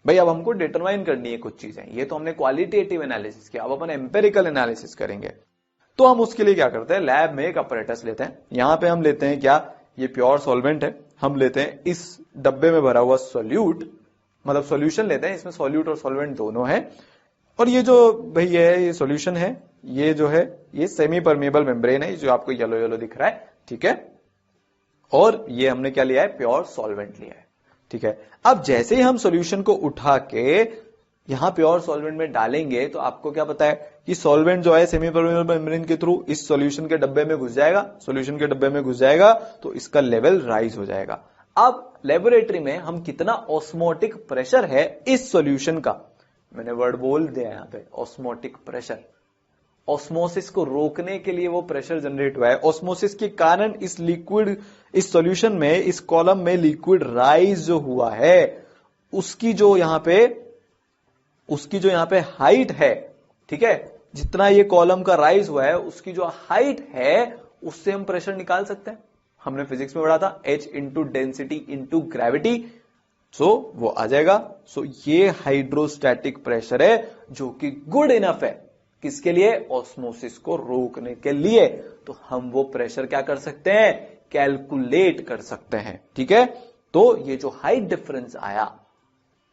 भाई अब हमको डिटरमाइन करनी है कुछ चीजें, ये तो हमने क्वालिटेटिव एनालिसिस किया, अब अपन एम्पेरिकल एनालिसिस करेंगे। तो हम उसके लिए क्या करते हैं, लैब में एक अपरेटस लेते हैं, यहां पे हम लेते हैं क्या, ये प्योर सॉल्वेंट है, हम लेते हैं इस डब्बे में भरा हुआ सोल्यूट, मतलब सॉल्यूशन लेते हैं, इसमें सॉल्यूट और सॉल्वेंट दोनों है, और ये जो भाई ये सॉल्यूशन है, ये जो है ये सेमी परमेबल मेम्ब्रेन है, जो आपको येलो येलो दिख रहा है, ठीक है, और ये हमने क्या लिया है, प्योर सॉल्वेंट लिया है, ठीक है। अब जैसे ही हम सॉल्यूशन को उठा के यहां प्योर सॉल्वेंट में डालेंगे तो आपको क्या पता है कि सॉल्वेंट जो है सेमी परमेबल मेम्ब्रेन के थ्रू इस सॉल्यूशन के डब्बे में घुस जाएगा, सॉल्यूशन के डब्बे में घुस जाएगा तो इसका लेवल राइज हो जाएगा। अब लेबोरेटरी में हम कितना ऑस्मोटिक प्रेशर है इस सॉल्यूशन का, मैंने वर्ड बोल दिया यहां पे, ऑस्मोटिक प्रेशर, ऑस्मोसिस को रोकने के लिए वो प्रेशर जनरेट हुआ है, ऑस्मोसिस के कारण इस लिक्विड, इस सॉल्यूशन में, इस कॉलम में लिक्विड राइज जो हुआ है उसकी जो यहां पे हाइट है, ठीक है, जितना ये कॉलम का राइज हुआ है उसकी जो हाइट है उससे हम प्रेशर निकाल सकते हैं। हमने फिजिक्स में पढ़ा था H into density into gravity, so वो आ जाएगा। सो ये हाइड्रोस्टैटिक प्रेशर है जो कि गुड इनफ है किसके लिए, ऑस्मोसिस को रोकने के लिए। तो हम वो प्रेशर क्या कर सकते हैं, कैलकुलेट कर सकते हैं, ठीक है। तो ये जो हाइट डिफरेंस आया,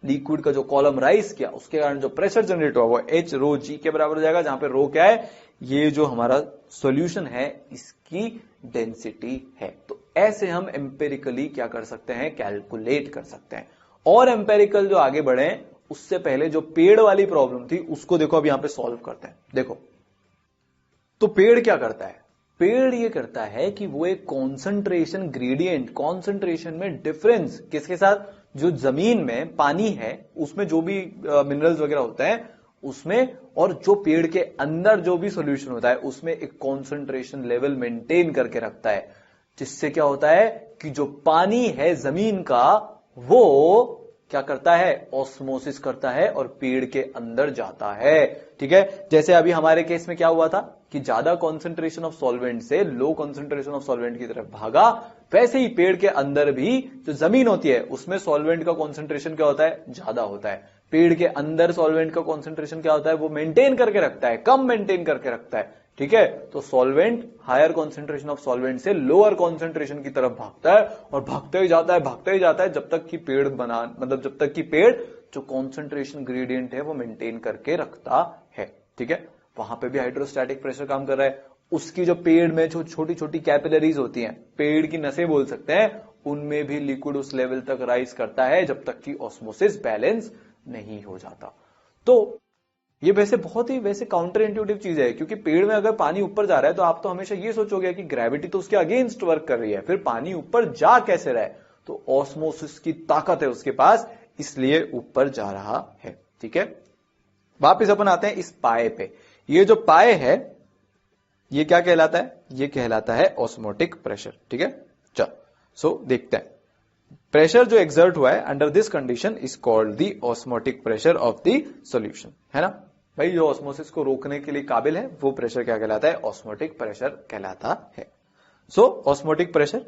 लिक्विड का जो कॉलम राइज किया उसके कारण जो प्रेशर जनरेट हुआ वो H रो G के बराबर हो जाएगा, जहां पे रो क्या है, ये जो हमारा सॉल्यूशन है इसकी डेंसिटी है। तो ऐसे हम एम्पेरिकली क्या कर सकते हैं, कैलकुलेट कर सकते हैं। और एम्पेरिकल जो आगे बढ़े उससे पहले जो पेड़ वाली प्रॉब्लम थी उसको देखो अब यहां पे सॉल्व करते हैं। देखो तो पेड़ क्या करता है, पेड़ ये करता है कि वो एक कॉन्सेंट्रेशन ग्रेडियंट, कॉन्सेंट्रेशन में डिफरेंस किसके साथ, जो जमीन में पानी है उसमें जो भी मिनरल्स वगैरह होते हैं उसमें, और जो पेड़ के अंदर जो भी सॉल्यूशन होता है उसमें एक कॉन्सेंट्रेशन लेवल मेंटेन करके रखता है, जिससे क्या होता है कि जो पानी है जमीन का वो क्या करता है, ऑस्मोसिस करता है और पेड़ के अंदर जाता है, ठीक है। जैसे अभी हमारे केस में क्या हुआ था कि ज्यादा कॉन्सेंट्रेशन ऑफ सॉल्वेंट से लो कॉन्सेंट्रेशन ऑफ सॉल्वेंट की तरफ भागा, वैसे ही पेड़ के अंदर भी जो जमीन होती है उसमें सॉल्वेंट का कॉन्सेंट्रेशन क्या होता है, ज्यादा होता है। पेड़ के अंदर सॉल्वेंट का कॉन्सेंट्रेशन क्या होता है, वो मेंटेन करके रखता है, कम मेंटेन करके रखता है, ठीक है। तो solvent higher concentration of solvent से लोअर कॉन्सेंट्रेशन की तरफ भागता है और भागते ही जाता है, भागते ही जाता है, जब तक कि पेड़ बना, मतलब जब तक कि पेड़ जो कॉन्सेंट्रेशन ग्रेडियंट है वो मेंटेन करके रखता है, ठीक है। वहां पे भी हाइड्रोस्टैटिक प्रेशर काम कर रहा है। उसकी जो पेड़ में जो छोटी छोटी कैपिलरीज होती हैं, पेड़ की नसें बोल सकते हैं, उनमें भी लिक्विड उस लेवल तक राइज करता है जब तक कि ऑस्मोसिस बैलेंस नहीं हो जाता। तो ये वैसे बहुत ही वैसे काउंटर इंट्यूटिव चीज है, क्योंकि पेड़ में अगर पानी ऊपर जा रहा है तो आप तो हमेशा ये सोचोगे कि ग्रेविटी तो उसके अगेंस्ट वर्क कर रही है, फिर पानी ऊपर जा कैसे रहा है, तो ऑस्मोसिस की ताकत है उसके पास, इसलिए ऊपर जा रहा है, ठीक है। वापिस अपन आते हैं इस पाए पे। ये जो पाए है ये क्या कहलाता है, ये कहलाता है ऑस्मोटिक प्रेशर, ठीक है। चल सो देखते हैं, प्रेशर जो एक्सर्ट हुआ है under this condition is called the osmotic pressure of the solution, है ना भाई। जो ऑस्मोसिस को रोकने के लिए काबिल है वो प्रेशर क्या कहलाता है, ऑस्मोटिक प्रेशर कहलाता है। सो ऑस्मोटिक प्रेशर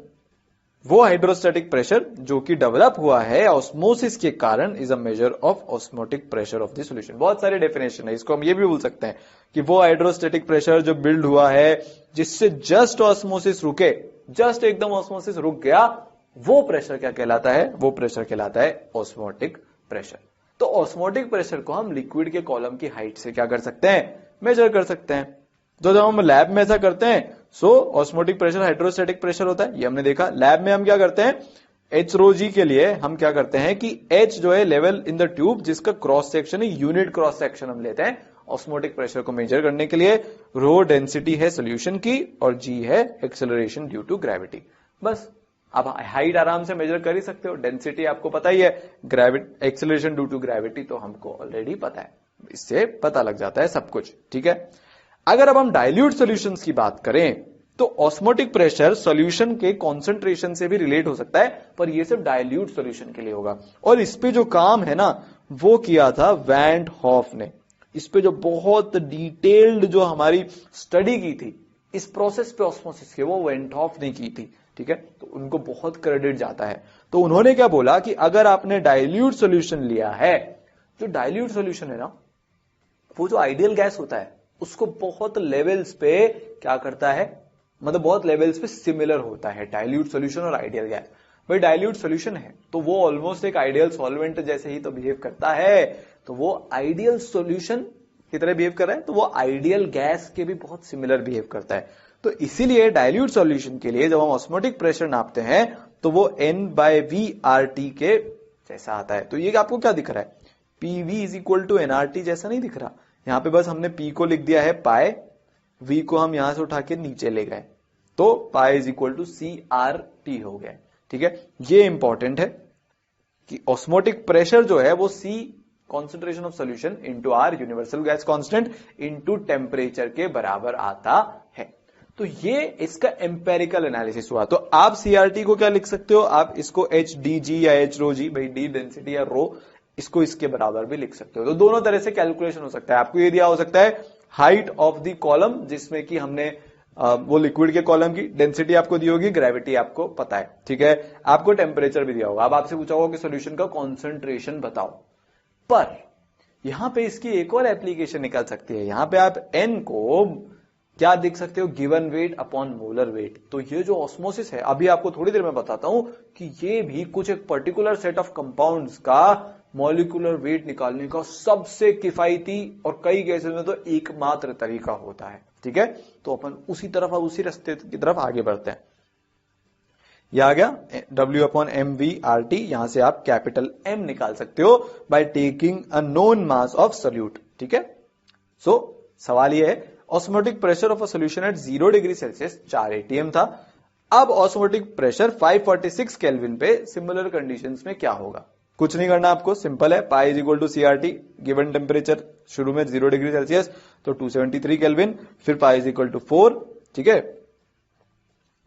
वो हाइड्रोस्टैटिक प्रेशर जो कि डेवलप हुआ है ऑस्मोसिस के कारण is a measure of osmotic pressure of the solution. बहुत सारे डेफिनेशन है, इसको हम ये भी बोल सकते हैं कि वो हाइड्रोस्टैटिक प्रेशर जो बिल्ड हुआ है जिससे जस्ट ऑस्मोसिस रुके, जस्ट एकदम ऑस्मोसिस रुक गया, वो प्रेशर क्या कहलाता है, वो प्रेशर कहलाता है ऑस्मोटिक प्रेशर। तो ऑस्मोटिक प्रेशर को हम लिक्विड के कॉलम की हाइट से क्या कर सकते हैं, मेजर कर सकते हैं। तो जब हम लैब में ऐसा करते हैं सो ऑस्मोटिक प्रेशर हाइड्रोस्टैटिक प्रेशर होता है, ये हमने देखा। लैब में हम क्या करते हैं, H रो G के लिए हम क्या करते हैं कि H जो है लेवल इन द ट्यूब, जिसका क्रॉस सेक्शन है, यूनिट क्रॉस सेक्शन हम लेते हैं ऑस्मोटिक प्रेशर को मेजर करने के लिए। रो डेंसिटी है सोल्यूशन की और G है एक्सेलरेशन ड्यू टू ग्रेविटी। बस आप हाइट आराम से मेजर कर ही सकते हो, डेंसिटी आपको पता ही है, gravity acceleration due to gravity तो हमको ऑलरेडी पता है, इससे पता लग जाता है सब कुछ, ठीक है। अगर अब हम डाइल्यूट सॉल्यूशंस की बात करें तो ऑस्मोटिक प्रेशर सॉल्यूशन के कॉन्सेंट्रेशन से भी रिलेट हो सकता है, पर यह सिर्फ डाइल्यूट सॉल्यूशन के लिए होगा। और इस पे जो काम है ना वो किया था वैंट हॉफ ने। इस पे जो बहुत डिटेल्ड जो हमारी स्टडी की थी इस प्रोसेस पे ऑस्मोसिस के, वो वैंट हॉफ ने की थी, ठीक है, तो उनको बहुत क्रेडिट जाता है। तो उन्होंने क्या बोला कि अगर आपने डाइल्यूट सॉल्यूशन लिया है, जो डाइल्यूट सॉल्यूशन है ना, वो जो आइडियल गैस होता है उसको बहुत लेवल्स पे क्या करता है, मतलब बहुत लेवल्स पे सिमिलर होता है डाइल्यूट सॉल्यूशन और आइडियल गैस। भाई डाइल्यूट सॉल्यूशन है तो वो ऑलमोस्ट एक आइडियल सॉल्वेंट जैसे ही तो बिहेव करता है, तो वो आइडियल सॉल्यूशन की तरह बिहेव कर रहा है, तो वो आइडियल गैस के भी बहुत सिमिलर बिहेव करता है। तो इसीलिए डाइल्यूट सॉल्यूशन के लिए जब हम ऑस्मोटिक प्रेशर नापते हैं तो वो N/V/RT के जैसा आता है। तो ये आपको क्या दिख रहा है, PV is equal to NRT जैसा नहीं दिख रहा, यहां पे बस हमने P को लिख दिया है पाई, V को हम यहां से उठा के नीचे ले गए, तो pi is equal to CRT हो गया। ठीक है, ये इंपॉर्टेंट है कि ऑस्मोटिक प्रेशर जो है वो C concentration of solution into R universal gas constant into temperature के बराबर आता है। तो ये इसका एम्पेरिकल एनालिसिस हुआ। तो आप CRT को क्या लिख सकते हो, आप इसको HDG या HROG, भाई डी डेंसिटी या रो, इसको इसके बराबर भी लिख सकते हो। तो दोनों तरह से कैलकुलेशन हो सकता है। आपको ये दिया हो सकता है हाइट ऑफ द कॉलम, जिसमें कि हमने वो लिक्विड के कॉलम की डेंसिटी आपको दी होगी, ग्रेविटी आपको पता है, ठीक है, आपको टेम्परेचर भी दिया होगा। अब आपसे पूछा होगा कि सॉल्यूशन का कॉन्सेंट्रेशन बताओ, पर यहां पे इसकी एक और एप्लीकेशन निकल सकती है। यहां पे आप N को क्या देख सकते हो, given weight upon molar weight. तो ये जो ऑस्मोसिस है, अभी आपको थोड़ी देर में बताता हूं कि ये भी कुछ एक पर्टिकुलर सेट ऑफ कंपाउंड्स का मॉलिक्यूलर वेट निकालने का सबसे किफायती और कई केसेस में तो एकमात्र तरीका होता है। ठीक है, तो अपन उसी तरफ उसी रास्ते की तरफ आगे बढ़ते हैं। यह आ गया W/MV/RT, यहां से आप कैपिटल M निकाल सकते हो by taking a known mass of solute. ठीक है, सो सवाल यह है osmotic pressure of a solution at 0 degree Celsius 4 atm था। अब ऑस्मोटिक प्रेशर 546 केल्विन पे सिमिलर कंडीशंस में क्या होगा। कुछ नहीं करना आपको, सिंपल है, pi is equal to CRT, given temperature शुरू में 0 डिग्री सेल्सियस तो 273 केल्विन, फिर पाई इज इक्वल टू 4। ठीक है,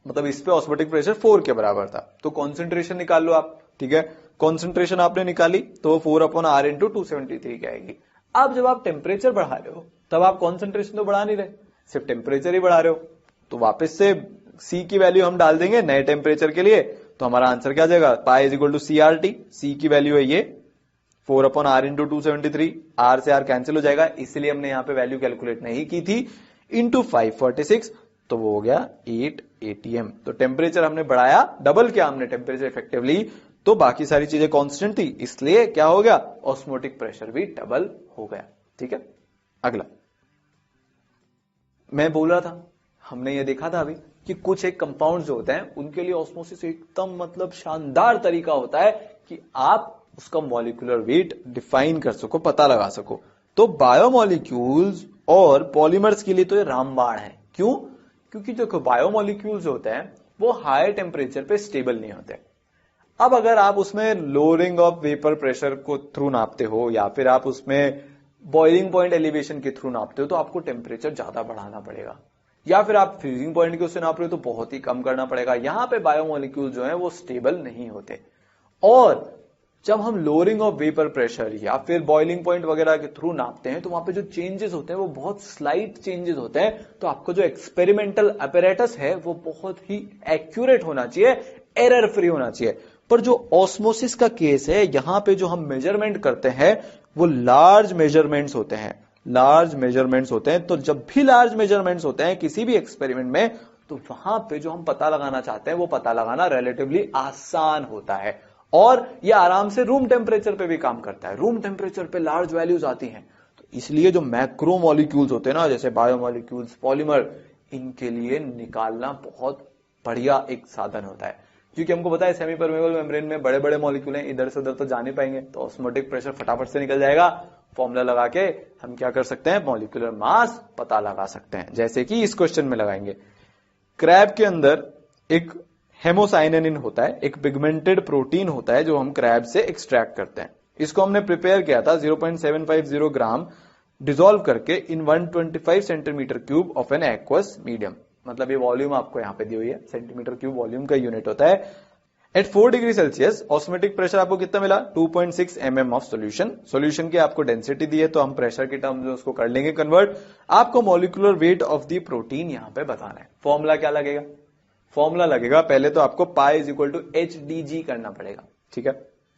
मतलब इस पे ऑस्मोटिक प्रेशर 4 के बराबर था। तो कॉन्सेंट्रेशन निकाल लो आप। ठीक है, कॉन्सेंट्रेशन आपने निकाली तो 4/R इंटू 273 की आएगी। अब जब आप टेम्परेचर बढ़ा रहे हो तब आप कॉन्सेंट्रेशन तो बढ़ा नहीं रहे, सिर्फ टेम्परेचर ही बढ़ा रहे हो। तो वापस से C की वैल्यू हम डाल देंगे नए टेम्परेचर के लिए, तो हमारा आंसर क्या जाएगा, pi is equal to CRT, C की वैल्यू है ये 4/R इंटू 273, R से R कैंसिल हो जाएगा, इसलिए हमने यहां पे वैल्यू कैलकुलेट नहीं की थी, इंटू 546, तो वो हो गया 8 atm। तो टेम्परेचर हमने बढ़ाया, डबल किया हमने टेम्परेचर इफेक्टिवली, तो बाकी सारी चीजें कांस्टेंट थी, इसलिए क्या हो गया, ऑस्मोटिक प्रेशर भी डबल हो गया। ठीक है, अगला मैं बोल रहा था, हमने ये देखा था अभी कि कुछ एक कंपाउंड जो होते हैं उनके लिए ऑस्मोसिस एकदम मतलब शानदार तरीका होता है कि आप उसका मॉलिक्यूलर वेट डिफाइन कर सको, पता लगा सको। तो बायोमॉलिक्यूल्स और पॉलीमर्स के लिए तो ये रामबाण है। क्यों, क्योंकि जो बायोमॉलिक्यूल्स होते हैं वो हाई टेम्परेचर पे स्टेबल नहीं होते। अब अगर आप उसमें लोअरिंग ऑफ वेपर प्रेशर को थ्रू नापते हो या फिर आप उसमें बॉइलिंग पॉइंट एलिवेशन के थ्रू नापते हो तो आपको टेम्परेचर ज्यादा बढ़ाना पड़ेगा, या फिर आप फ्रीजिंग पॉइंट के उससे नाप रहे हो तो बहुत ही कम करना पड़ेगा। यहां पे बायोमॉलिक्यूल जो है वो स्टेबल नहीं होते। और जब हम लोअरिंग ऑफ वेपर प्रेशर या फिर बॉइलिंग पॉइंट वगैरह के थ्रू नापते हैं तो वहां पे जो चेंजेस होते हैं वो बहुत स्लाइट चेंजेस होते हैं। तो आपका जो एक्सपेरिमेंटल अपैरेटस है वो बहुत ही एक्यूरेट होना चाहिए, एरर फ्री होना चाहिए। पर जो ऑस्मोसिस का केस है, यहां पे जो हम मेजरमेंट करते हैं वो लार्ज मेजरमेंट्स होते हैं, लार्ज मेजरमेंट्स होते हैं। तो जब भी लार्ज मेजरमेंट्स होते हैं किसी भी एक्सपेरिमेंट में, तो वहां पे जो हम पता लगाना चाहते हैं वो पता लगाना रिलेटिवली आसान होता है, और ये आराम से रूम टेम्परेचर पे भी काम करता है। रूम टेम्परेचर पे लार्ज वैल्यूज आती हैं, तो इसलिए जो मैक्रो मॉलिक्यूल्स होते हैं ना, जैसे बायोमॉलिक्यूल्स, पॉलीमर, इनके लिए निकालना बहुत बढ़िया एक साधन होता है। क्योंकि हमको पता है सेमी परमेबल मेम्ब्रेन में बड़े बड़े मॉलिक्यूल हैं, इधर से उधर तो जा नहीं पाएंगे, तो ऑस्मोटिक प्रेशर फटाफट से निकल जाएगा। फॉर्मूला लगा के हम क्या कर सकते हैं, मॉलिक्यूलर मास पता लगा सकते हैं, जैसे कि इस क्वेश्चन में लगाएंगे। क्रैब के अंदर एक हेमोसाइनिन होता है, एक पिगमेंटेड प्रोटीन होता है जो हम क्रैब से एक्सट्रैक्ट करते हैं। इसको हमने प्रिपेयर किया था 0.750 ग्राम डिसॉल्व करके in 125 centimetre cube of an aqueous medium. मतलब ये वॉल्यूम आपको यहां पे दी हुई है, सेंटीमीटर क्यूब वॉल्यूम का यूनिट होता है। At 4 degree Celsius osmotic pressure आपको कितना मिला, 2.6 mm ऑफ सोल्यूशन। सोल्यूशन की आपको डेंसिटी दी है तो हम प्रेशर के टर्म्स में उसको कर लेंगे कन्वर्ट। आपको molecular weight of the protein यहां पे बताना है। फॉर्मूला क्या लगेगा, फॉर्मूला लगेगा, पहले तो आपको pi is equal to HDG करना पड़ेगा, ठीक है।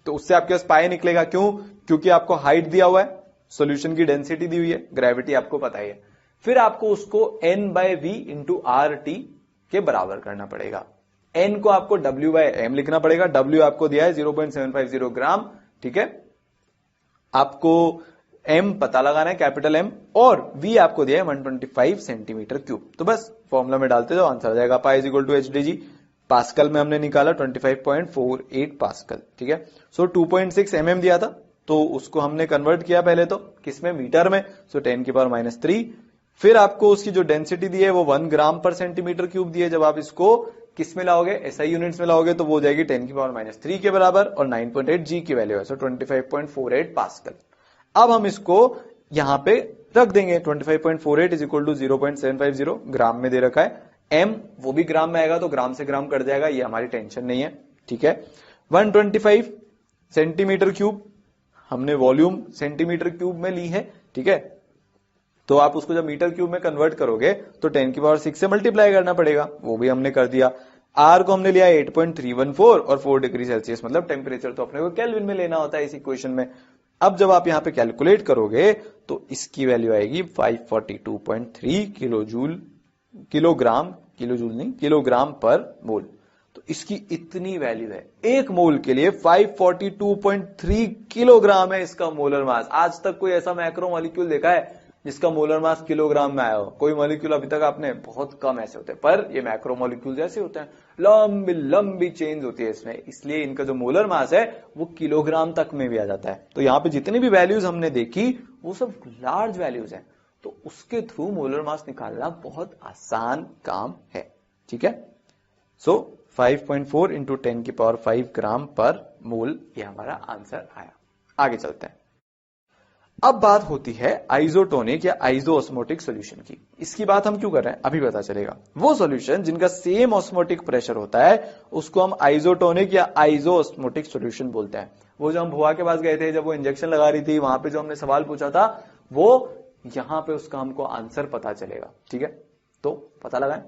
तो उससे आपके पास पाई निकलेगा, क्यों? क्योंकि आपको हाइट दिया हुआ है, सॉल्यूशन की डेंसिटी दी हुई है, ग्रेविटी आपको पता ही है। फिर आपको उसको N/V इंटू RT के बराबर करना पड़ेगा। N को आपको W/M लिखना पड़ेगा, W आपको दिया है 0.750 ग्राम, ठीक है। आपको M पता लगाना है, कैपिटल M, और V आपको दिया है 125 सेंटीमीटर क्यूब। तो बस फॉर्मूला में डालते जाओ, आंसर आ जाएगा pi is equal to HDG। Pascal में हमने निकाला 25.48 पास्कल, ठीक है। सो 2.6 mm दिया था, तो उसको हमने कन्वर्ट किया पहले तो किसमें, मीटर में, सो 10⁻³ फिर आपको उसकी जो डेंसिटी दी है वो 1 ग्राम पर सेंटीमीटर क्यूब दी है। जब आप इसको किस में लाओगे, SI यूनिट्स में लाओगे, तो वो हो जाएगी 10⁻³ के बराबर, और 9.8 G की वैल्यू है, सो 25.48 पास्कल। अब हम इसको यहां पे रख देंगे, 25.48 इज इक्वल टू 0.750 ग्राम में दे रखा है। M वो भी ग्राम में आएगा, तो ग्राम से ग्राम कट जाएगा, ये हमारी टेंशन नहीं है, ठीक है। 125 सेंटीमीटर क्यूब हमने वॉल्यूम सेंटीमीटर क्यूब में ली है, ठीक है। तो आप उसको जब मीटर क्यूब में कन्वर्ट करोगे तो 10⁶ से मल्टीप्लाई करना पड़ेगा, वो भी हमने कर दिया। R को हमने लिया 8.314 और 4 डिग्री सेल्सियस, मतलब टेम्परेचर तो अपने को केल्विन में लेना होता है इस इक्वेशन में। अब जब आप यहां पे कैलकुलेट करोगे तो इसकी वैल्यू आएगी 542.3 किलोग्राम पर मोल। तो इसकी इतनी वैल्यू है, एक मोल के लिए 542.3 किलोग्राम है इसका मोलर मास। आज तक कोई ऐसा मैक्रो मॉलिक्यूल देखा है जिसका मोलर मास किलोग्राम में आया हो? कोई मॉलिक्यूल अभी तक आपने, बहुत कम ऐसे होते हैं, पर ये मैक्रो मॉलिक्यूल ऐसे होते हैं, लंबी लंबी चेंज होती है इसमें, इसलिए इनका जो मोलर मास है वो किलोग्राम तक में भी आ जाता है। तो यहाँ पे जितनी भी वैल्यूज हमने देखी वो सब लार्ज वैल्यूज हैं, तो उसके थ्रू मोलर मास निकालना बहुत आसान काम है, ठीक है। सो 5.4 इंटू 10⁵ ग्राम पर मोल, ये हमारा आंसर आया। आगे चलते हैं। अब बात होती है आइसोटोनिक या आइसोऑस्मोटिक सॉल्यूशन की। इसकी बात हम क्यों कर रहे हैं अभी पता चलेगा। वो सॉल्यूशन जिनका सेम ऑस्मोटिक प्रेशर होता है उसको हम आइसोटोनिक या आइसोऑस्मोटिक सॉल्यूशन बोलते हैं। वो जो हम भुआ के पास गए थे, जब वो इंजेक्शन लगा रही थी, वहां पे जो हमने सवाल पूछा था, वो यहां पे उसका हमको आंसर पता चलेगा, ठीक है। तो पता लगाएं,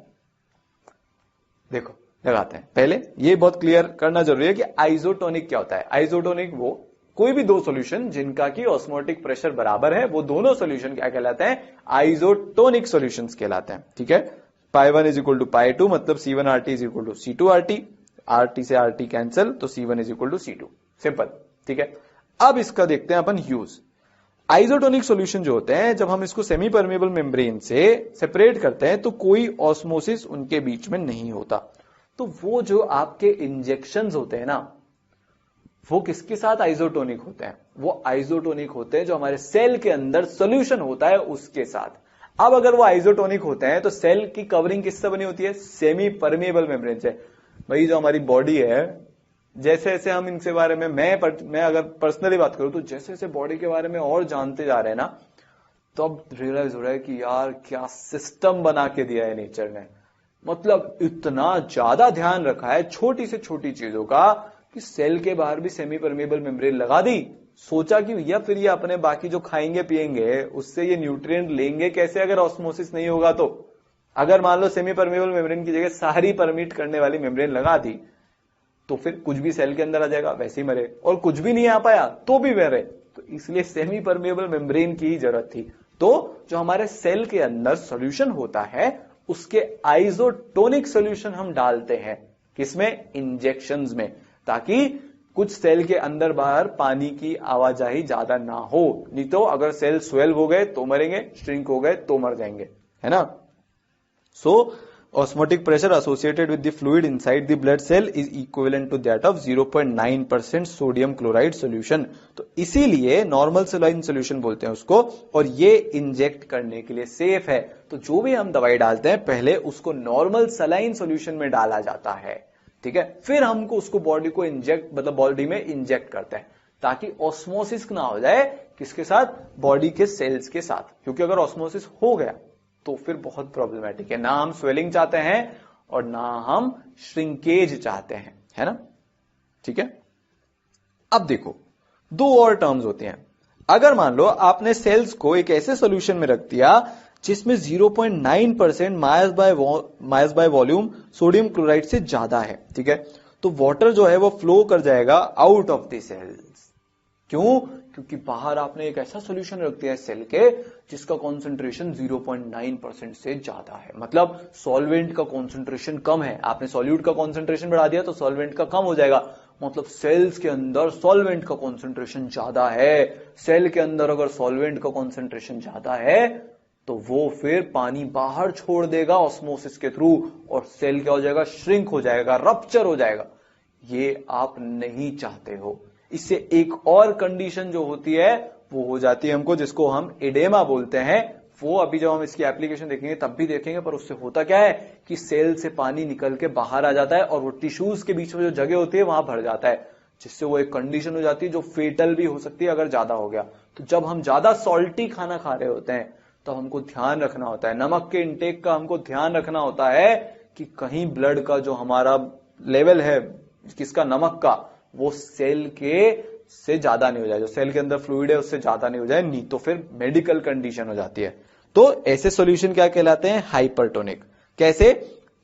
देखो लगाते हैं। पहले ये बहुत क्लियर करना जरूरी है कि आइसोटोनिक क्या होता है। आइसोटोनिक वो कोई भी दो सॉल्यूशन जिनका की ऑस्मोटिक प्रेशर बराबर है, वो दोनों सॉल्यूशन क्या कहलाते हैं, आइसोटोनिक सॉल्यूशंस कहलाते हैं, ठीक है। π1 इज इक्वल टू π2, मतलब C1RT is equal to C2RT, RT से RT कैंसिल, तो C1 is equal to C2, simple, ठीक है। अब इसका देखते हैं अपन यूज। आइसोटोनिक सॉल्यूशन जो होते हैं, जब हम इसको सेमी परमेबल मेम्ब्रेन से सेपरेट करते हैं तो कोई ऑस्मोसिस उनके बीच में नहीं होता। तो वो जो आपके इंजेक्शंस होते हैं ना, वो किसके साथ आइसोटोनिक होते हैं? वो आइसोटोनिक होते हैं जो हमारे सेल के अंदर सॉल्यूशन होता है उसके साथ। अब अगर वो आइसोटोनिक होते हैं तो सेल की कवरिंग किससे बनी होती है? सेमी परमेबल मेम्ब्रेन से। भाई जो हमारी बॉडी है, जैसे जैसे हम इनसे बारे में, मैं अगर पर्सनली बात करूं तो जैसे जैसे बॉडी के बारे में और जानते जा रहे हैं ना, तो अब रियलाइज हो रहा है कि यार क्या सिस्टम बना के दिया है नेचर ने। मतलब इतना ज्यादा ध्यान रखा है छोटी से छोटी चीजों का कि सेल के बाहर भी सेमी परमेबल मेम्ब्रेन लगा दी। सोचा कि भैया फिर ये अपने बाकी जो खाएंगे पिएंगे उससे ये न्यूट्रिएंट लेंगे कैसे अगर ऑस्मोसिस नहीं होगा तो? अगर मान लो सेमी परमेबल मेम्ब्रेन की जगह सारी परमिट करने वाली मेम्ब्रेन लगा दी तो फिर कुछ भी सेल के अंदर आ जाएगा, वैसे ही मरे, और कुछ भी नहीं आ पाया तो भी मरे। तो इसलिए सेमी परमेबल मेम्ब्रेन की ही जरूरत थी। तो जो हमारे सेल के अंदर सॉल्यूशन होता है उसके आइसोटोनिक सॉल्यूशन हम डालते हैं किसमें? इंजेक्शंस में, ताकि कुछ सेल के अंदर बाहर पानी की आवाजाही ज्यादा ना हो। नहीं तो अगर सेल स्वेल हो गए तो मरेंगे, श्रिंक हो गए तो मर जाएंगे, है ना। सो osmotic pressure associated with the fluid inside the blood cell is equivalent to that of 0.9% sodium chloride solution। तो इसीलिए नॉर्मल सलाइन सोल्यूशन बोलते हैं उसको, और ये इंजेक्ट करने के लिए सेफ है। तो जो भी हम दवाई डालते हैं पहले उसको नॉर्मल सलाइन सोल्यूशन में डाला जाता है, ठीक है। फिर हमको उसको बॉडी को इंजेक्ट, मतलब बॉडी में इंजेक्ट करते हैं ताकि ऑस्मोसिस ना हो जाए किसके साथ? बॉडी के सेल्स के साथ। क्योंकि अगर ऑस्मोसिस हो गया तो फिर बहुत प्रॉब्लमेटिक है। ना हम स्वेलिंग चाहते हैं और ना हम श्रिंकेज चाहते हैं, है ना, ठीक है। अब देखो दो और टर्म्स होते हैं। अगर मान लो आपने सेल्स को एक ऐसे सॉल्यूशन में रख दिया जिसमें 0.9% mass by volume sodium chloride से ज्यादा है, ठीक है। तो वाटर जो है वो फ्लो कर जाएगा आउट ऑफ द सेल्स। क्यों? क्योंकि बाहर आपने एक ऐसा सॉल्यूशन रख दिया है सेल के जिसका कॉन्सेंट्रेशन 0.9% से ज्यादा है, मतलब सॉल्वेंट का कॉन्सेंट्रेशन कम है। आपने सॉल्यूट का कॉन्सेंट्रेशन बढ़ा दिया तो सॉल्वेंट का कम हो जाएगा, मतलब सेल्स के अंदर सॉल्वेंट का कॉन्सेंट्रेशन ज्यादा है। सेल के अंदर अगर सॉल्वेंट का कॉन्सेंट्रेशन ज्यादा है तो वो फिर पानी बाहर छोड़ देगा ऑस्मोसिस के थ्रू, और सेल क्या हो जाएगा? श्रिंक हो जाएगा, रप्चर हो जाएगा। ये आप नहीं चाहते हो। इससे एक और कंडीशन जो होती है वो हो जाती है हमको, जिसको हम एडेमा बोलते हैं। वो अभी जब हम इसकी एप्लीकेशन देखेंगे तब भी देखेंगे, पर उससे होता क्या है कि सेल से पानी निकल के बाहर आ जाता है और वो टिश्यूज के बीच में जो जगह होती है वहां भर जाता है, जिससे वो एक कंडीशन हो जाती है जो फेटल भी हो सकती है अगर ज्यादा हो गया। तो जब हम ज्यादा सॉल्टी खाना खा रहे होते हैं तो हमको ध्यान रखना होता है, नमक के इंटेक का हमको ध्यान रखना होता है कि कहीं ब्लड का जो हमारा लेवल है किसका, नमक का, वो सेल के से ज्यादा नहीं हो जाए, जो सेल के अंदर फ्लूइड है उससे ज्यादा नहीं हो जाए, नहीं तो फिर मेडिकल कंडीशन हो जाती है। तो ऐसे सॉल्यूशन क्या कहलाते हैं? हाइपरटोनिक। कैसे?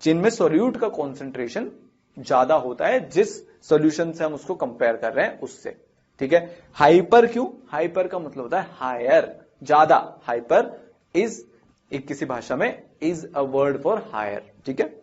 जिनमें सॉल्यूट का कॉन्सेंट्रेशन ज्यादा होता है, जिस सॉल्यूशन से हम उसको कंपेयर कर रहे हैं उससे, ठीक है। हाइपर क्यों? हाइपर का मतलब होता है हायर, ज्यादा। हाइपर इज एक किसी भाषा में is a word for higher, ठीक है।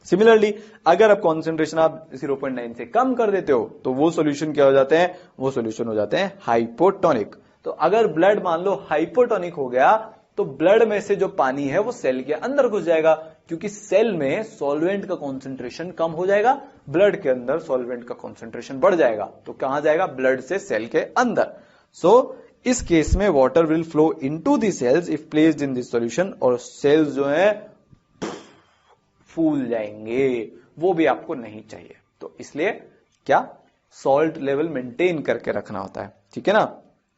सिमिलरली अगर आप कॉन्सेंट्रेशन आप 0.9 से कम कर देते हो तो वो सॉल्यूशन क्या हो जाते हैं? वो सॉल्यूशन हो जाते हैं हाइपोटोनिक। तो अगर ब्लड मान लो हाइपोटोनिक हो गया तो ब्लड में से जो पानी है वो सेल के अंदर घुस जाएगा, क्योंकि सेल में सॉल्वेंट का कॉन्सेंट्रेशन कम हो जाएगा, ब्लड के अंदर सॉल्वेंट का कॉन्सेंट्रेशन बढ़ जाएगा। तो कहां जाएगा? ब्लड से सेल के अंदर। सो इस केस में water will flow into the cells if placed in this solution, और सेल्स जो है फूल जाएंगे, वो भी आपको नहीं चाहिए। तो इसलिए क्या? सॉल्ट लेवल मेंटेन करके रखना होता है, ठीक है ना।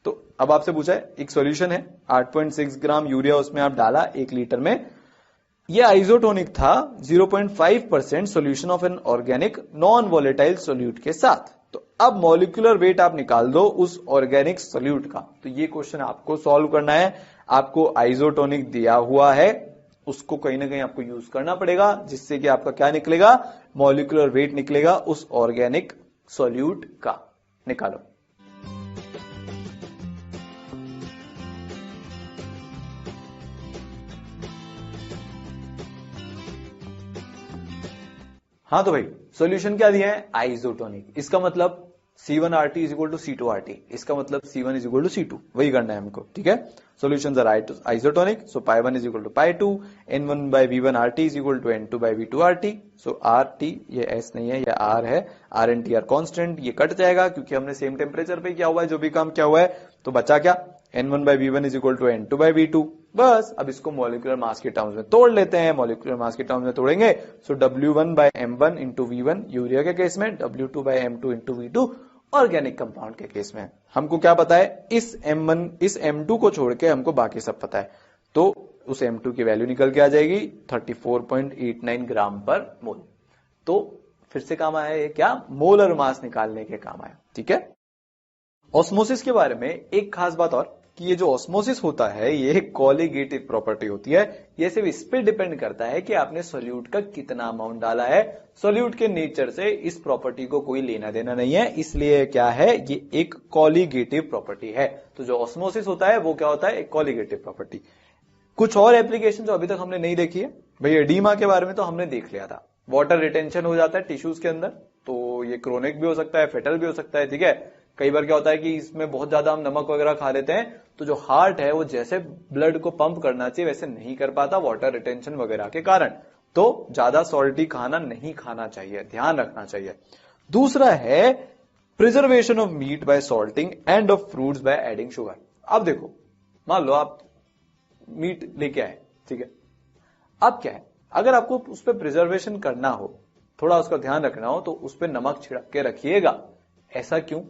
तो अब आपसे पूछा है, एक सॉल्यूशन है 8.6 ग्राम यूरिया उसमें आप डाला 1 लीटर में, ये आइसोटोनिक था 0.5% solution of an organic non volatile solute के साथ। तो अब मॉलिक्यूलर वेट आप निकाल दो उस ऑर्गेनिक सोल्यूट का। तो ये क्वेश्चन आपको सॉल्व करना है। आपको आइसोटोनिक दिया हुआ है, उसको कहीं ना कहीं आपको यूज करना पड़ेगा, जिससे कि आपका क्या निकलेगा? मॉलिक्यूलर वेट निकलेगा उस ऑर्गेनिक सॉल्यूट का। निकालो। हाँ तो भाई सॉल्यूशन क्या दिया है? आइसोटोनिक। इसका मतलब C1RT is equal to C2RT, इसका मतलब C1 is equal to C2, वही करना है हमको, ठीक है। Solutions are isotonic, so π1 is equal to π2, N1/V1RT is equal to N2/V2RT। So RT ये S नहीं है, ये R है, R and T are constant, ये कट जाएगा क्योंकि हमने सेम टेम्परेचर पे किया हुआ है जो भी काम किया हुआ है। तो बचा क्या? N1/V1 is equal to N2/V2। बस अब इसको मॉलिक्यूलर मास के टर्म्स में तोड़ लेते हैं। मॉलिक्यूलर मास के टर्म्स में तोड़ेंगे सो W1/M1 इंटू V1 यूरिया के केस में, W2/M2 into V2 organic compound के केस में। हमको क्या पता है? इस M2 को छोड़ के हमको बाकी सब पता है। तो उस M2 की वैल्यू निकल के आ जाएगी 34.89 ग्राम पर मोल। तो फिर से काम आया ये क्या? मोलर मास निकालने के काम आया, ठीक है। ऑस्मोसिस के बारे में एक खास बात और, कि ये जो ऑस्मोसिस होता है ये कोलिगेटिव प्रॉपर्टी होती है। ये सिर्फ इस पे डिपेंड करता है कि आपने सोल्यूट का कितना अमाउंट डाला है। सोल्यूट के नेचर से इस प्रॉपर्टी को कोई लेना देना नहीं है, इसलिए क्या है? ये एक कोलिगेटिव प्रॉपर्टी है। तो जो ऑस्मोसिस होता है वो क्या होता है? एक कोलिगेटिव प्रॉपर्टी। कुछ और एप्लीकेशन जो अभी तक हमने नहीं देखी है, भाई एडीमा के बारे में तो हमने देख लिया था। वाटर रिटेंशन हो जाता है टिश्यूज के अंदर, तो ये क्रोनिक भी हो सकता है, फेटल भी हो सकता है, ठीक है। कई बार क्या होता है कि इसमें बहुत ज्यादा हम नमक वगैरह खा लेते हैं, तो जो हार्ट है वो जैसे ब्लड को पंप करना चाहिए वैसे नहीं कर पाता वाटर रिटेंशन वगैरह के कारण। तो ज्यादा सॉल्टी खाना नहीं खाना चाहिए, ध्यान रखना चाहिए। दूसरा है preservation of meat by salting and of fruits by adding sugar. अब देखो, मान लो आप मीट लेके आए, ठीक है। अब क्या है, अगर आपको उस पर प्रिजर्वेशन करना हो, थोड़ा उसका ध्यान रखना हो, तो उस पर नमक छिड़क के रखिएगा। ऐसा क्यों?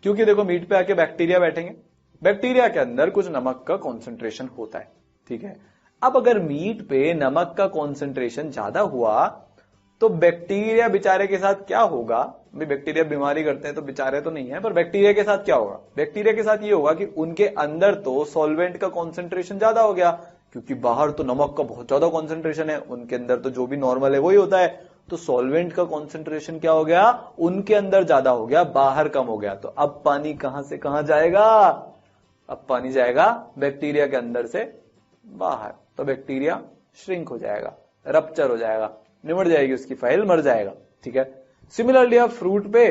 क्योंकि देखो मीट पे आके बैक्टीरिया बैठेंगे, बैक्टीरिया के अंदर कुछ नमक का कॉन्सेंट्रेशन होता है, ठीक है। अब अगर मीट पे नमक का कॉन्सेंट्रेशन ज्यादा हुआ तो बैक्टीरिया बेचारे के साथ क्या होगा? भाई बैक्टीरिया बीमारी करते हैं तो बेचारे तो नहीं है, पर बैक्टीरिया के साथ क्या होगा? बैक्टीरिया के साथ ये होगा कि उनके अंदर तो सॉल्वेंट का कॉन्सेंट्रेशन ज्यादा हो गया, क्योंकि बाहर तो नमक का बहुत ज्यादा कॉन्सेंट्रेशन है, उनके अंदर तो जो भी नॉर्मल है वही होता है, तो सॉल्वेंट का कॉन्सेंट्रेशन क्या हो गया, उनके अंदर ज्यादा हो गया, बाहर कम हो गया। तो अब पानी कहां से कहां जाएगा, अब पानी जाएगा बैक्टीरिया के अंदर से बाहर, तो बैक्टीरिया श्रिंक हो जाएगा, रप्चर हो जाएगा, निमट जाएगी उसकी फाइल, मर जाएगा। ठीक है। सिमिलरली आप फ्रूट पे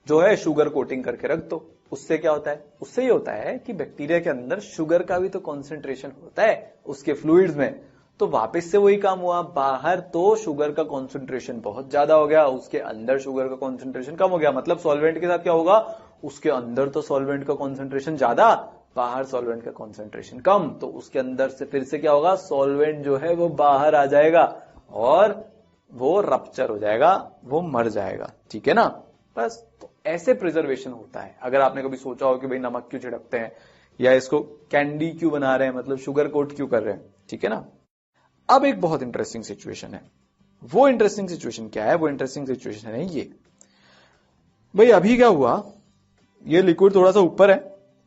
जो है शुगर कोटिंग करके रख दो, उससे क्या होता है, उससे ये होता है कि बैक्टीरिया के अंदर शुगर का भी तो कॉन्सेंट्रेशन होता है उसके फ्लूइड्स में, तो वापस से वही काम हुआ, बाहर तो शुगर का कॉन्सेंट्रेशन बहुत ज्यादा हो गया, उसके अंदर शुगर का कॉन्सेंट्रेशन कम हो गया। मतलब सॉल्वेंट के साथ क्या होगा, उसके अंदर तो सॉल्वेंट का कॉन्सेंट्रेशन ज्यादा, बाहर सॉल्वेंट का कॉन्सेंट्रेशन कम, तो उसके अंदर से फिर से क्या होगा, सॉल्वेंट जो है वो बाहर आ जाएगा और वो रप्चर हो जाएगा, वो मर जाएगा। ठीक है ना। बस तो ऐसे प्रिजर्वेशन होता है। अगर आपने कभी सोचा हो कि भाई नमक क्यों छिड़कते हैं या इसको कैंडी क्यों बना रहे हैं, मतलब शुगर कोट क्यों कर रहे हैं। ठीक है ना। अब एक बहुत इंटरेस्टिंग सिचुएशन है, वो इंटरेस्टिंग सिचुएशन क्या है, वो इंटरेस्टिंग सिचुएशन है ये, भाई अभी क्या हुआ, ये लिक्विड थोड़ा सा ऊपर है,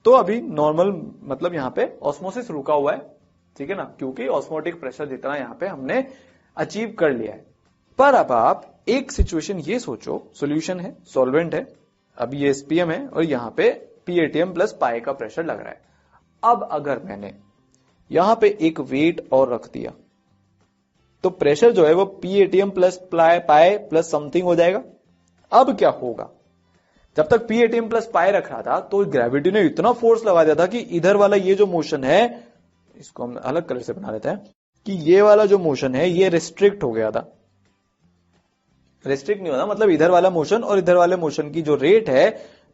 तो अभी नॉर्मल मतलब यहां पे ऑस्मोसिस रुका हुआ है। ठीक है ना, क्योंकि ऑस्मोटिक प्रेशर जितना यहां पे हमने अचीव कर लिया है। पर अब आप एक सिचुएशन ये सोचो, सॉल्यूशन है, सॉल्वेंट है, अब ये एसपीएम है और यहां पे पीएटीएम प्लस पाई का प्रेशर लग रहा है। अब अगर मैंने यहां पे एक वेट और रख दिया तो प्रेशर जो है वो पीएटीएम प्लस पाई प्लस समथिंग हो जाएगा। अब क्या होगा, जब तक पीएटीएम प्लस पाई रख रहा था तो ग्रेविटी ने इतना फोर्स लगा दिया था कि इधर वाला ये जो मोशन है, इसको हम अलग कलर से बना लेते हैं, कि ये वाला जो मोशन है ये रिस्ट्रिक्ट हो गया था। रेस्ट्रिक्ट नहीं होता, मतलब इधर वाला मोशन और इधर वाले मोशन की जो रेट है,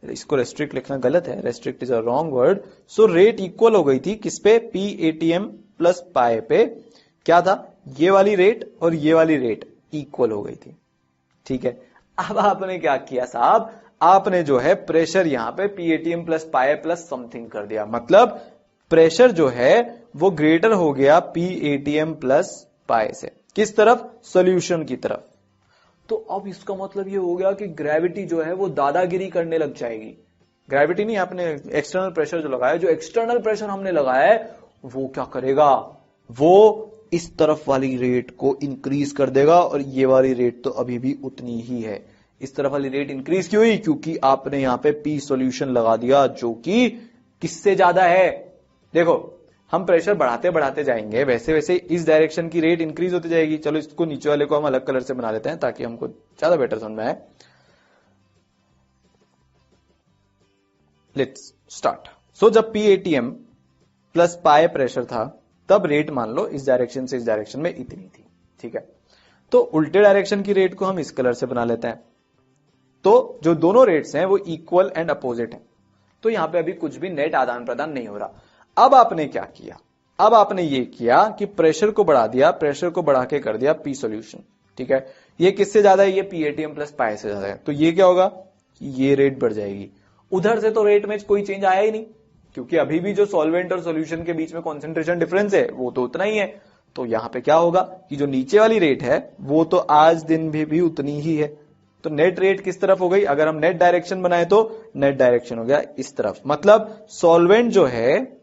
इसको रेस्ट्रिक्ट लिखना गलत है, restrict is a wrong word. So rate equal हो गई थी किस पे, पीएटीएम प्लस पाई पे। क्या था, ये वाली रेट और ये वाली रेट इक्वल हो गई थी। ठीक है। अब आपने क्या किया साहब, आपने जो है प्रेशर यहां पे पीएटीएम प्लस पाई प्लस समथिंग कर दिया, मतलब प्रेशर जो है वो ग्रेटर हो गया पीएटीएम प्लस पाई से। किस तरफ, सोल्यूशन की तरफ। तो अब इसका मतलब ये हो गया कि ग्रेविटी जो है वो दादागिरी करने लग जाएगी। ग्रेविटी नहीं, आपने एक्सटर्नल प्रेशर जो लगाया, जो एक्सटर्नल प्रेशर हमने लगाया है वो क्या करेगा, वो इस तरफ वाली रेट को इंक्रीज कर देगा और ये वाली रेट तो अभी भी उतनी ही है। इस तरफ वाली रेट इंक्रीज क्यों हुई, क्योंकि आपने यहां पे पी सॉल्यूशन लगा दिया जो कि किससे ज्यादा है। देखो हम प्रेशर बढ़ाते बढ़ाते जाएंगे, वैसे वैसे इस डायरेक्शन की रेट इंक्रीज होती जाएगी। चलो इसको नीचे वाले को हम अलग कलर से बना लेते हैं ताकि हमको ज्यादा बेटर समझ में आए। Let's start. सो जब पीएटीएम प्लस पाई प्रेशर था तब रेट मान लो इस डायरेक्शन से इस डायरेक्शन में इतनी थी। ठीक है। तो उल्टे डायरेक्शन की रेट को हम इस कलर से बना लेते हैं। तो जो दोनों रेट्स हैं वो इक्वल एंड अपोजिट है, तो यहां पे अभी कुछ भी नेट आदान प्रदान नहीं हो रहा। अब आपने क्या किया, अब आपने ये किया कि प्रेशर को बढ़ा दिया, प्रेशर को बढ़ा के कर दिया पी सॉल्यूशन। ठीक है। ये किससे ज्यादा है, ये पीएटीएम प्लस पाई से ज्यादा है, तो ये क्या होगा, ये रेट बढ़ जाएगी। उधर से तो रेट में कोई चेंज आया ही नहीं, क्योंकि अभी भी जो सॉल्वेंट और सॉल्यूशन के बीच में कॉन्सेंट्रेशन डिफरेंस है वो तो उतना ही है। तो यहां पे क्या होगा कि जो नीचे वाली रेट है वो तो आज दिन भी उतनी ही है। तो नेट रेट किस तरफ हो गई, अगर हम नेट डायरेक्शन बनाए तो नेट डायरेक्शन हो गया इस तरफ। मतलब सॉल्वेंट जो है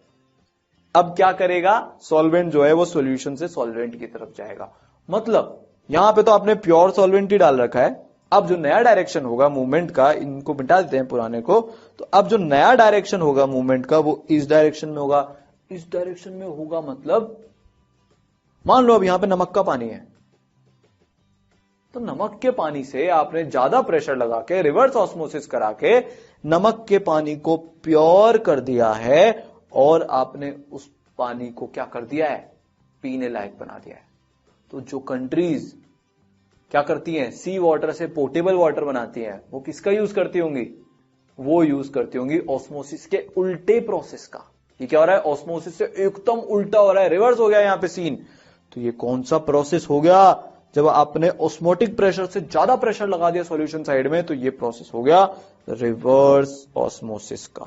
अब क्या करेगा, सॉल्वेंट जो है वो सॉल्यूशन से सॉल्वेंट की तरफ जाएगा। मतलब यहां पे तो आपने प्योर सॉल्वेंट ही डाल रखा है, अब जो नया डायरेक्शन होगा मूवमेंट का, इनको मिटा देते हैं पुराने को, तो अब जो नया डायरेक्शन होगा मूवमेंट का वो इस डायरेक्शन में होगा, इस डायरेक्शन में होगा। मतलब मान लो अब यहां पे नमक का पानी है, तो नमक के पानी से आपने ज्यादा प्रेशर लगा के रिवर्स ऑस्मोसिस करा के नमक के पानी को प्योर कर दिया है और आपने उस पानी को क्या कर दिया है, पीने लायक बना दिया है। तो जो कंट्रीज क्या करती हैं, सी वाटर से पोर्टेबल वाटर बनाती हैं, वो किसका यूज करती होंगी, वो यूज करती होंगी ऑस्मोसिस के उल्टे प्रोसेस का। ये क्या हो रहा है, ऑस्मोसिस से एकदम उल्टा हो रहा है, रिवर्स हो गया यहां पे सीन। तो ये कौन सा प्रोसेस हो गया, जब आपने ऑस्मोटिक प्रेशर से ज्यादा प्रेशर लगा दिया सॉल्यूशन साइड में, तो ये प्रोसेस हो गया रिवर्स ऑस्मोसिस का।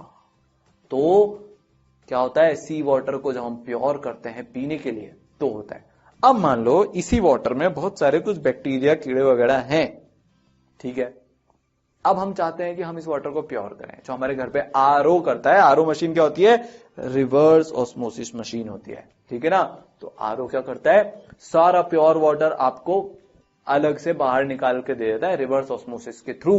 तो क्या होता है, सी वाटर को जब हम प्योर करते हैं पीने के लिए तो होता है। अब मान लो इसी वाटर में बहुत सारे कुछ बैक्टीरिया कीड़े वगैरह हैं, ठीक है, अब हम चाहते हैं कि हम इस वाटर को प्योर करें। जो हमारे घर पे आरओ करता है, आरओ मशीन क्या होती है? रिवर्स ऑस्मोसिस मशीन होती है, ठीक है ना। तो आरओ क्या करता है? सारा प्योर वाटर आपको अलग से बाहर निकाल के दे देता है रिवर्स ऑस्मोसिस के थ्रू।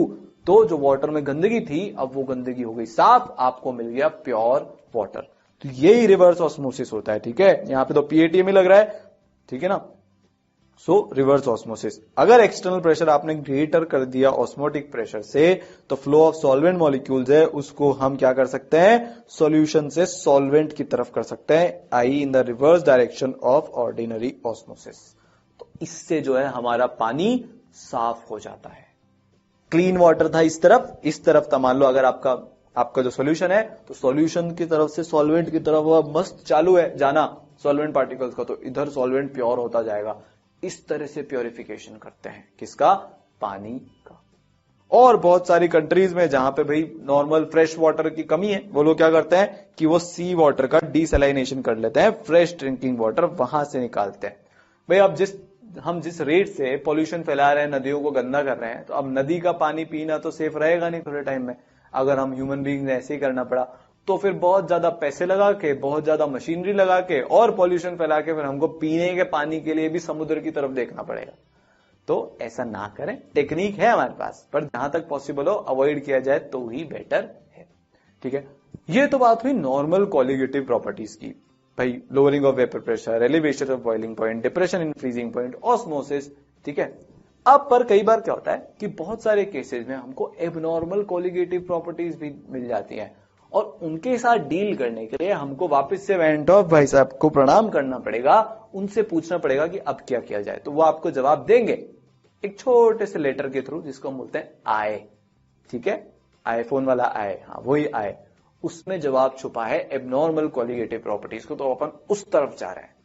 तो जो वाटर में गंदगी थी, अब वो गंदगी हो गई साफ, आपको मिल गया प्योर वाटर। तो यही रिवर्स ऑस्मोसिस होता है, ठीक है। यहां पे तो पीएटीएम ही लग रहा है, ठीक है ना। सो रिवर्स ऑस्मोसिस, अगर एक्सटर्नल प्रेशर आपने ग्रेटर कर दिया ऑस्मोटिक प्रेशर से, तो फ्लो ऑफ सॉल्वेंट मॉलिक्यूल्स है उसको हम क्या कर सकते हैं? सॉल्यूशन से सॉल्वेंट की तरफ कर सकते हैं, I in the reverse direction of ordinary osmosis. तो इससे जो है हमारा पानी साफ हो जाता है। क्लीन वाटर था इस तरफ था, मान लो अगर आपका जो सॉल्यूशन है, तो सॉल्यूशन की तरफ से सॉल्वेंट की तरफ वह मस्त चालू है जाना सॉल्वेंट पार्टिकल्स का, तो इधर सॉल्वेंट प्योर होता जाएगा। इस तरह से प्योरिफिकेशन करते हैं किसका? पानी का। और बहुत सारी कंट्रीज में जहां पे भाई नॉर्मल फ्रेश वाटर की कमी है, वो लोग क्या करते हैं कि वो सी वाटर का डीसैलिनेशन कर लेते हैं, फ्रेश ड्रिंकिंग वाटर वहां से निकालते हैं। भाई अब हम जिस रेट से पॉल्यूशन फैला रहे हैं, नदियों को गंदा कर रहे हैं, तो अब नदी का पानी पीना तो सेफ रहेगा नहीं थोड़े टाइम में। अगर हम ह्यूमन बीइंग ने ऐसे ही करना पड़ा, तो फिर बहुत ज्यादा पैसे लगा के, बहुत ज्यादा मशीनरी लगा के और पॉल्यूशन फैला के फिर हमको पीने के पानी के लिए भी समुद्र की तरफ देखना पड़ेगा। तो ऐसा ना करें। टेक्निक है हमारे पास, पर जहां तक पॉसिबल हो अवॉइड किया जाए तो ही बेटर है, ठीक है। ये तो बात हुई नॉर्मल कोलिगेटिव प्रॉपर्टीज की, भाई lowering of vapour pressure, elevation of boiling point, depression in freezing point, osmosis, ठीक है। अब पर कई बार क्या होता है कि बहुत सारे केसेस में हमको एबनॉर्मल कोलिगेटिव प्रॉपर्टीज भी मिल जाती हैं, और उनके साथ डील करने के लिए हमको वापस से वेंट ऑफ भाई साहब को प्रणाम करना पड़ेगा, उनसे पूछना पड़ेगा कि अब क्या किया जाए। तो वो आपको जवाब देंगे एक छोटे से लेटर के थ्रू, जिसको हम बोलते हैं आए, ठीक है। आईफोन वाला आए, हाँ वही आए। उसमें जवाब छुपा है एबनॉर्मल कोलिगेटिव प्रॉपर्टीज को, तो अपन उस तरफ जा रहे हैं।